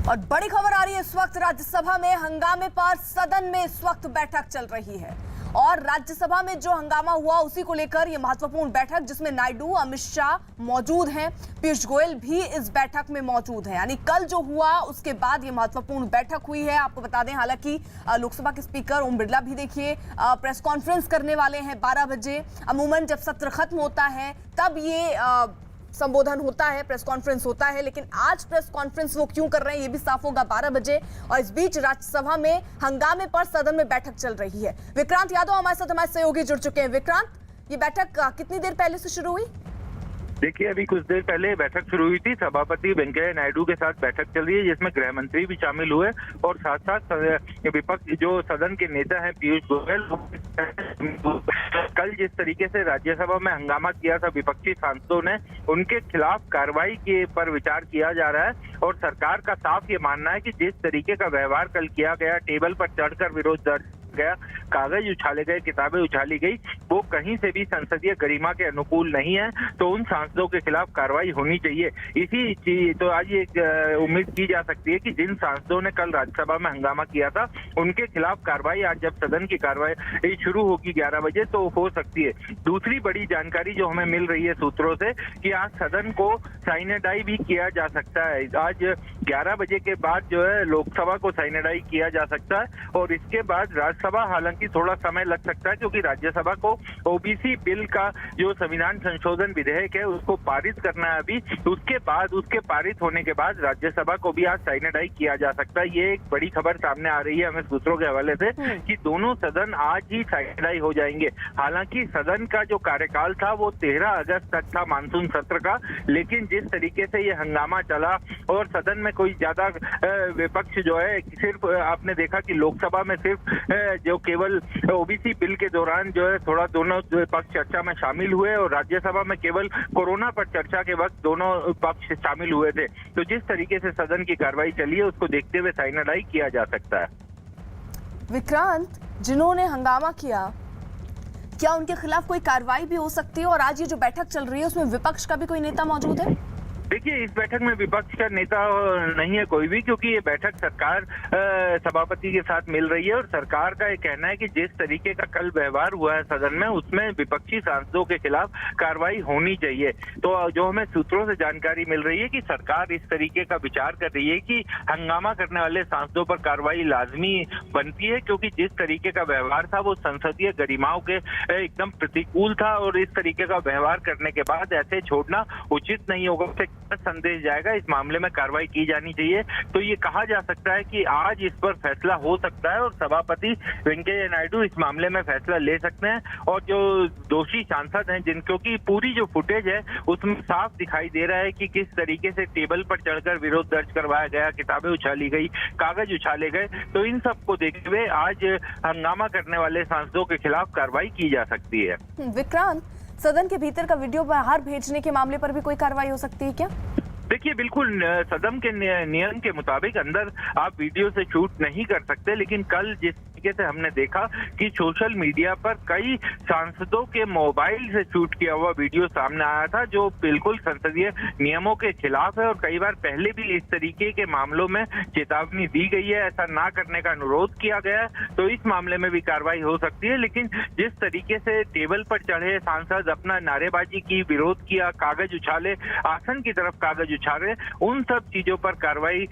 और बड़ी खबर आ रही है इस वक्त राज्यसभा में हंगामे पर। सदन में इस वक्त बैठक चल रही है और राज्यसभा में जो हंगामा हुआ उसी को लेकर यह महत्वपूर्ण बैठक, जिसमें नायडू, अमित शाह मौजूद हैं, पीयूष गोयल भी इस बैठक में मौजूद हैं। यानी कल जो हुआ उसके बाद यह महत्वपूर्ण बैठक हुई है। आपको बता दें, हालांकि लोकसभा के स्पीकर ओम बिरला भी देखिए प्रेस कॉन्फ्रेंस करने वाले हैं 12 बजे। अमूमन जब सत्र खत्म होता है तब ये संबोधन होता है, प्रेस कॉन्फ्रेंस होता है, लेकिन आज प्रेस कॉन्फ्रेंस वो क्यों कर रहे हैं ये भी साफ होगा 12 बजे। और इस बीच राज्यसभा में हंगामे पर सदन में बैठक चल रही है। विक्रांत यादव हमारे साथ, हमारे सहयोगी जुड़ चुके हैं। विक्रांत, ये बैठक कितनी देर पहले से शुरू हुई? देखिए, अभी कुछ देर पहले बैठक शुरू हुई थी। सभापति वेंकैया नायडू के साथ बैठक चल रही है, जिसमें गृह मंत्री भी शामिल हुए और साथ साथ विपक्ष जो सदन के नेता हैं पीयूष गोयल। कल जिस तरीके से राज्यसभा में हंगामा किया था विपक्षी सांसदों ने, उनके खिलाफ कार्रवाई के पर विचार किया जा रहा है और सरकार का साफ ये मानना है कि जिस तरीके का व्यवहार कल किया गया, टेबल पर चढ़कर विरोध दर्ज गया, कागज उछाले गए, किताबें उछाली गई, वो कहीं से भी संसदीय गरिमा के अनुकूल नहीं है। तो उन सांसदों के खिलाफ कार्रवाई होनी चाहिए। इसी चीज तो आज एक उम्मीद की जा सकती है कि जिन सांसदों ने कल राज्यसभा में हंगामा किया था उनके खिलाफ कार्रवाई आज जब सदन की कार्रवाई शुरू होगी 11 बजे तो हो सकती है। दूसरी बड़ी जानकारी जो हमें मिल रही है सूत्रों से कि आज सदन को साइनेडाई भी किया जा सकता है। आज 11 बजे के बाद जो है लोकसभा को साइनेडाई किया जा सकता है और इसके बाद राज्यसभा, हालांकि थोड़ा समय लग सकता है क्योंकि राज्यसभा को ओबीसी बिल का जो संविधान संशोधन विधेयक है उसको पारित करना है अभी। उसके पारित होने के बाद राज्यसभा को भी आज साइनेडाई किया जा सकता है। ये एक बड़ी खबर सामने आ रही है हमें सूत्रों के हवाले से कि दोनों सदन आज ही साइनेडाई हो जाएंगे। हालांकि सदन का जो कार्यकाल था वो 13 अगस्त तक था मानसून सत्र का, लेकिन जिस तरीके से ये हंगामा चला और सदन में कोई ज्यादा विपक्ष जो है, सिर्फ आपने देखा कि लोकसभा में सिर्फ जो केवल ओबीसी बिल के दौरान जो है थोड़ा दोनों पक्ष चर्चा में शामिल हुए और राज्यसभा में केवल कोरोना पर चर्चा के वक्त दोनों पक्ष शामिल हुए थे। तो जिस तरीके से सदन की कार्रवाई चली है उसको देखते हुए साइनेडाई किया जा सकता है। विक्रांत, जिन्होंने हंगामा किया, क्या उनके खिलाफ कोई कार्रवाई भी हो सकती है? और आज ये जो बैठक चल रही है उसमें विपक्ष का भी कोई नेता मौजूद है? देखिए, इस बैठक में विपक्ष का नेता नहीं है कोई भी, क्योंकि ये बैठक सरकार सभापति के साथ मिल रही है और सरकार का ये कहना है कि जिस तरीके का कल व्यवहार हुआ है सदन में उसमें विपक्षी सांसदों के खिलाफ कार्रवाई होनी चाहिए। तो जो हमें सूत्रों से जानकारी मिल रही है कि सरकार इस तरीके का विचार कर रही है कि हंगामा करने वाले सांसदों पर कार्रवाई लाजमी बनती है, क्योंकि जिस तरीके का व्यवहार था वो संसदीय गरिमाओं के एकदम प्रतिकूल था और इस तरीके का व्यवहार करने के बाद ऐसे छोड़ना उचित नहीं होगा। संदेश जाएगा, इस मामले में कार्रवाई की जानी चाहिए। तो ये कहा जा सकता है कि आज इस पर फैसला हो सकता है और सभापति वेंकैया नायडू इस मामले में फैसला ले सकते हैं। और जो दोषी सांसद हैं जिनको की पूरी जो फुटेज है उसमें साफ दिखाई दे रहा है कि किस तरीके से टेबल पर चढ़कर विरोध दर्ज करवाया गया, किताबें उछाली गई, कागज उछाले गए, तो इन सबको देखते हुए आज हंगामा करने वाले सांसदों के खिलाफ कार्रवाई की जा सकती है। विक्रांत, सदन के भीतर का वीडियो बाहर भेजने के मामले पर भी कोई कार्रवाई हो सकती है क्या? देखिए, बिल्कुल सदन के नियम के मुताबिक अंदर आप वीडियो से शूट नहीं कर सकते, लेकिन कल जिस तरीके से हमने देखा कि सोशल मीडिया पर कई सांसदों के मोबाइल से शूट किया हुआ वीडियो सामने आया था जो बिल्कुल संसदीय नियमों के खिलाफ है और कई बार पहले भी इस तरीके के मामलों में चेतावनी दी गई है, ऐसा ना करने का अनुरोध किया गया है। तो इस मामले में भी कार्रवाई हो सकती है, लेकिन जिस तरीके से टेबल पर चढ़े सांसद अपना नारेबाजी की, विरोध किया, कागज उछाले, आसन की तरफ कागज उछाले, उन सब चीजों पर कार्रवाई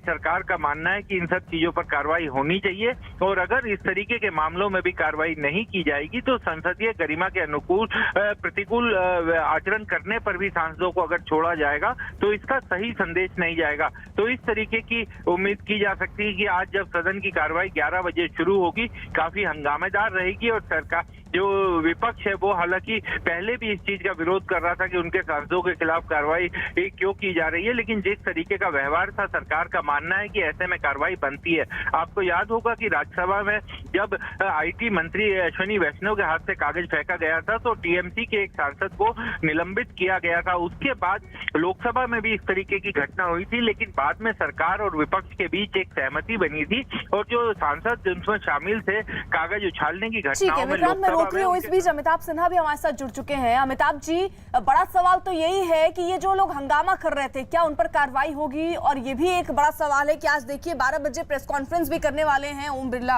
सरकार का मानना है कि इन सब चीजों पर कार्रवाई होनी चाहिए। और अगर इस तरीके के मामलों में भी कार्रवाई नहीं की जाएगी तो संसदीय गरिमा के अनुकूल प्रतिकूल आचरण करने पर भी सांसदों को अगर छोड़ा जाएगा तो इसका सही संदेश नहीं जाएगा। तो इस तरीके की उम्मीद की जा सकती है कि आज जब सदन की कार्रवाई 11 बजे शुरू होगी काफी हंगामेदार रहेगी और सरकार जो विपक्ष है वो हालांकि पहले भी इस चीज का विरोध कर रहा था कि उनके सांसदों के खिलाफ कार्रवाई क्यों की जा रही है, लेकिन जिस तरीके का व्यवहार था सरकार का मानना है कि ऐसे में कार्रवाई बनती है। आपको याद होगा कि राज्यसभा में जब आईटी मंत्री अश्विनी वैष्णव के हाथ से कागज फेंका गया था तो टीएमसी के एक सांसद को निलंबित किया गया था। उसके बाद लोकसभा में भी इस तरीके की घटना हुई थी, लेकिन बाद में सरकार और विपक्ष के बीच एक सहमति बनी थी और जो सांसद उसमें शामिल थे कागज उछालने की घटनाओं में मैं रोक रही हूँ। इस बीच अमिताभ सिन्हा भी हमारे साथ जुड़ चुके हैं। अमिताभ जी, बड़ा सवाल तो यही है कि ये जो लोग हंगामा कर रहे थे, क्या उन पर कार्रवाई होगी? और ये भी एक बड़ा सवाल है कि आज देखिए 12 बजे प्रेस कॉन्फ्रेंस भी करने वाले हैं ओम बिरला,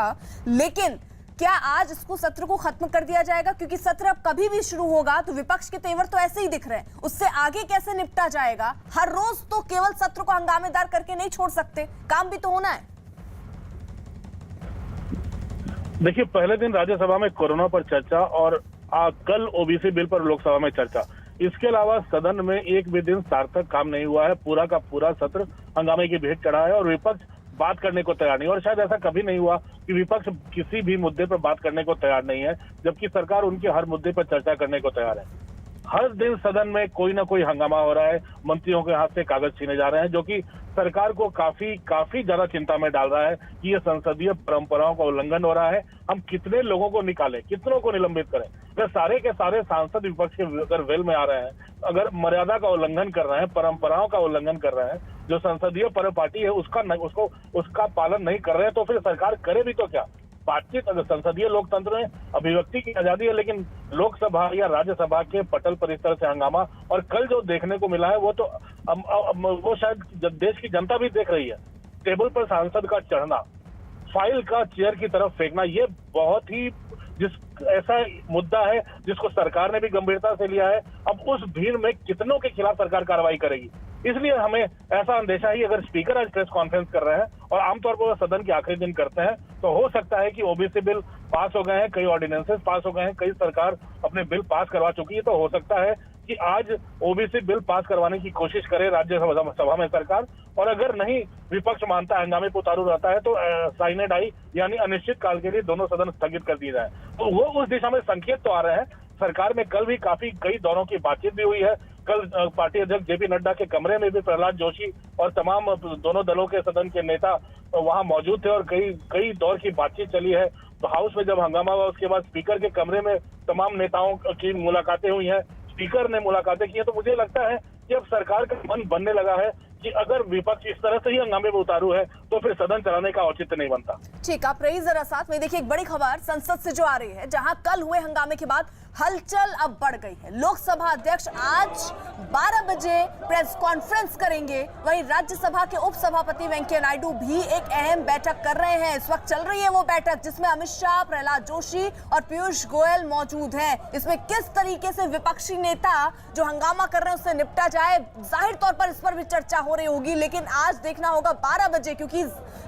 लेकिन क्या आज इसको सत्र को खत्म कर दिया जाएगा? क्योंकि सत्र अब कभी भी शुरू होगा तो विपक्ष के तेवर तो ऐसे ही दिख रहे हैं, उससे आगे कैसे निपटा जाएगा? हर रोज तो केवल सत्र को हंगामेदार करके नहीं छोड़ सकते, काम भी तो होना है। देखिए, पहले दिन राज्यसभा में कोरोना पर चर्चा और कल ओबीसी बिल पर लोकसभा में चर्चा। इसके अलावा सदन में एक भी दिन सार्थक काम नहीं हुआ है। पूरा का पूरा सत्र हंगामे की भेंट चढ़ा है और विपक्ष बात करने को तैयार नहीं। और शायद ऐसा कभी नहीं हुआ कि विपक्ष किसी भी मुद्दे पर बात करने को तैयार नहीं है, जबकि सरकार उनके हर मुद्दे पर चर्चा करने को तैयार है। हर दिन सदन में कोई ना कोई हंगामा हो रहा है, मंत्रियों के हाथ से कागज छीने जा रहे हैं, जो कि सरकार को काफी ज्यादा चिंता में डाल रहा है कि ये संसदीय परंपराओं का उल्लंघन हो रहा है। हम कितने लोगों को निकालें, कितनों को निलंबित करें? अगर सारे के सारे सांसद विपक्ष के अगर वेल में आ रहे हैं, अगर मर्यादा का उल्लंघन कर रहे हैं, परंपराओं का उल्लंघन कर रहे हैं, जो संसदीय पार्टी है उसका पालन नहीं कर रहे हैं, तो फिर सरकार करे भी तो क्या? बातचीत, अगर संसदीय लोकतंत्र में अभिव्यक्ति की आजादी है, लेकिन लोकसभा या राज्यसभा के पटल पर इस तरह से हंगामा, और कल जो देखने को मिला है वो तो वो शायद देश की जनता भी देख रही है। टेबल पर सांसद का चढ़ना, फाइल का चेयर की तरफ फेंकना, ये बहुत ही ऐसा मुद्दा है जिसको सरकार ने भी गंभीरता से लिया है। अब उस भीड़ में कितनों के खिलाफ सरकार कार्रवाई करेगी, इसलिए हमें ऐसा अंदेशा है। अगर स्पीकर आज प्रेस कॉन्फ्रेंस कर रहे हैं और आमतौर पर वो सदन के आखिरी दिन करते हैं, तो हो सकता है कि ओबीसी बिल पास हो गए हैं, कई ऑर्डिनेंसेस पास हो गए हैं, कई सरकार अपने बिल पास करवा चुकी है, तो हो सकता है कि आज ओबीसी बिल पास करवाने की कोशिश करे राज्यसभा में सरकार। और अगर नहीं विपक्ष मानता है, हंगामे पर उतारू रहता है, तो साइने डाई यानी अनिश्चित काल के लिए दोनों सदन स्थगित कर दिए जाए। तो वो उस दिशा में संकेत तो आ रहे हैं। सरकार में कल भी कई दौरों की बातचीत भी हुई है। कल पार्टी अध्यक्ष जेपी नड्डा के कमरे में भी प्रहलाद जोशी और तमाम दोनों दलों के सदन के नेता वहां मौजूद थे और कई दौर की बातचीत चली है। तो हाउस में जब हंगामा हुआ, उसके बाद स्पीकर के कमरे में तमाम नेताओं की मुलाकातें हुई हैं, स्पीकर ने मुलाकातें की हैं। तो मुझे लगता है कि अब सरकार का मन बनने लगा है कि अगर विपक्ष इस तरह से ही हंगामे में उतारू है तो फिर सदन चलाने का औचित्य नहीं बनता। ठीक, आप रही जरा साथ में। देखिए, एक बड़ी खबर संसद से जो आ रही है, जहां कल हुए हंगामे के बाद हलचल अब बढ़ गई है। लोकसभा अध्यक्ष आज 12 बजे प्रेस कॉन्फ्रेंस करेंगे, वहीं राज्यसभा के उपसभापति वेंकैया नायडू भी एक अहम बैठक कर रहे हैं। इस वक्त चल रही है वो बैठक जिसमें अमित शाह, प्रहलाद जोशी और पीयूष गोयल मौजूद हैं। इसमें किस तरीके से विपक्षी नेता जो हंगामा कर रहे हैं उससे निपटा जाए, जाहिर तौर पर इस पर भी चर्चा हो रही होगी। लेकिन आज देखना होगा 12 बजे, क्योंकि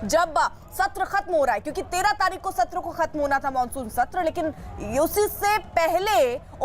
जब सत्र खत्म हो रहा है, क्योंकि 13 तारीख को सत्र को खत्म होना था, मानसून सत्र, लेकिन उसी से पहले